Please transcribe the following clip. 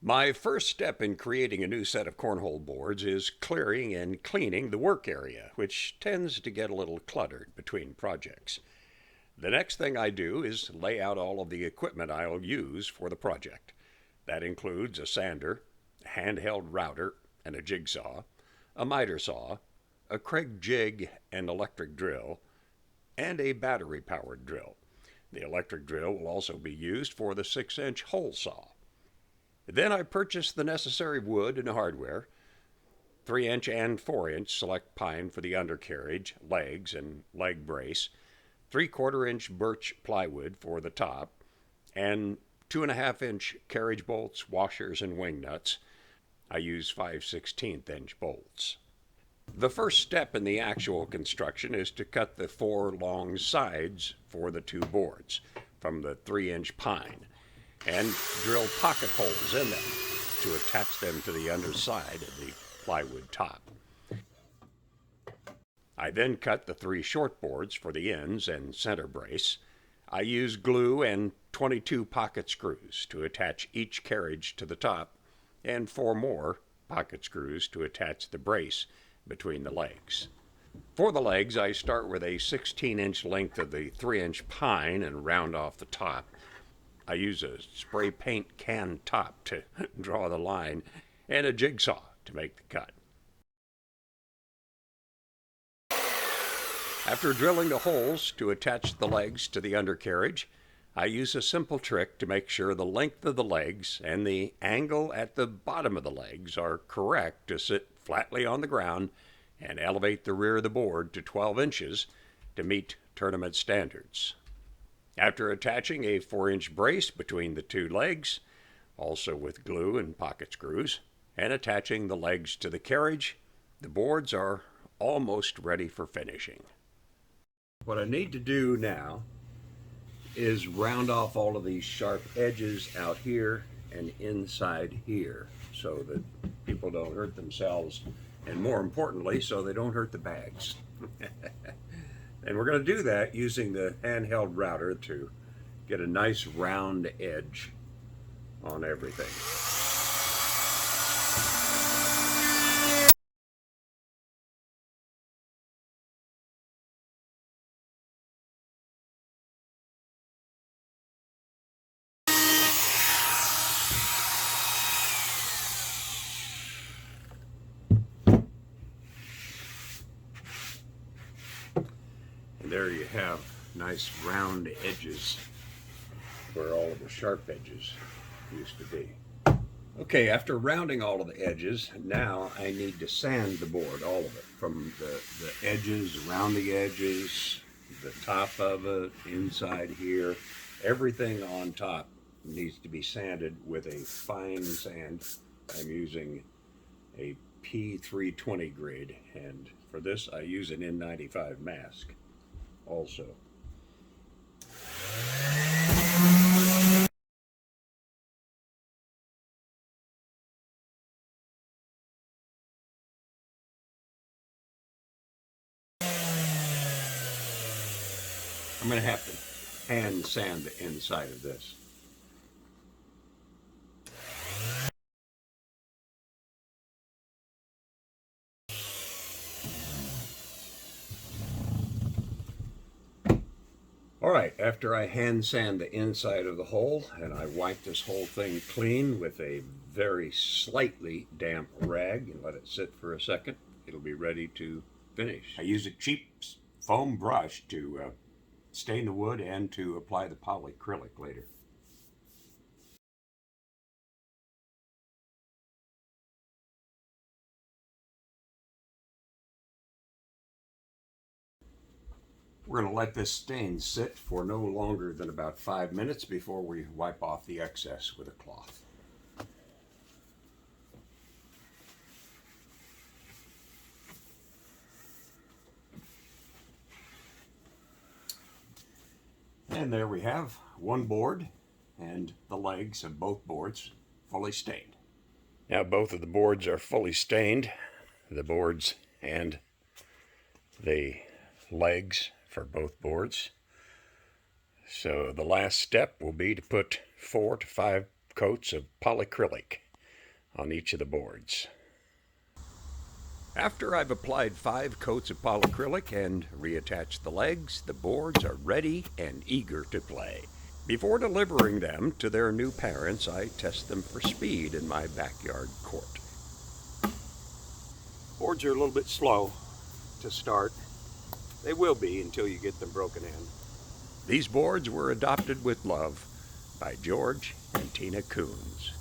My first step in creating a new set of cornhole boards is clearing and cleaning the work area, which tends to get a little cluttered between projects. The next thing I do is lay out all of the equipment I'll use for the project. That includes a sander, a handheld router and a jigsaw, a miter saw, a Craig jig and electric drill, and a battery-powered drill. The electric drill will also be used for the 6-inch hole saw. Then I purchased the necessary wood and hardware, 3-inch and 4-inch select pine for the undercarriage, legs, and leg brace, 3/4-inch birch plywood for the top, and 2.5-inch carriage bolts, washers, and wing nuts. I use 5/16-inch bolts. The first step in the actual construction is to cut the 4 long sides for the 2 boards from the 3-inch pine and drill pocket holes in them to attach them to the underside of the plywood top. I then cut the 3 short boards for the ends and center brace. I use glue and 22 pocket screws to attach each carriage to the top, and 4 more pocket screws to attach the brace between the legs. For the legs, I start with a 16-inch length of the 3-inch pine and round off the top. I use a spray paint can top to draw the line and a jigsaw to make the cut. After drilling the holes to attach the legs to the undercarriage, I use a simple trick to make sure the length of the legs and the angle at the bottom of the legs are correct to sit flatly on the ground and elevate the rear of the board to 12 inches to meet tournament standards. After attaching a 4-inch brace between the 2 legs, also with glue and pocket screws, and attaching the legs to the carriage, the boards are almost ready for finishing. What I need to do now is round off all of these sharp edges out here and inside here so that people don't hurt themselves, and more importantly, so they don't hurt the bags. And we're going to do that using the handheld router to get a nice round edge on everything. And there you have nice round edges where all of the sharp edges used to be. Okay, after rounding all of the edges, now I need to sand the board, all of it, from the edges, around the edges, the top of it, inside here. Everything on top needs to be sanded with a fine sand. I'm using a P320 grade, and for this I use an N95 mask also. I'm going to have to hand sand the inside of this. All right, after I hand sand the inside of the hole and I wipe this whole thing clean with a very slightly damp rag and let it sit for a second, it'll be ready to finish. I use a cheap foam brush to stain the wood and to apply the polyacrylic later. We're going to let this stain sit for no longer than about 5 minutes before we wipe off the excess with a cloth. And there we have one board and the legs of both boards fully stained. Now both of the boards are fully stained, the boards and the legs for both boards. So the last step will be to put 4 to 5 coats of polyacrylic on each of the boards. After I've applied 5 coats of polyacrylic and reattached the legs, the boards are ready and eager to play. Before delivering them to their new parents, I test them for speed in my backyard court. Boards are a little bit slow to start. They will be until you get them broken in. These boards were adopted with love by George and Tina Coons.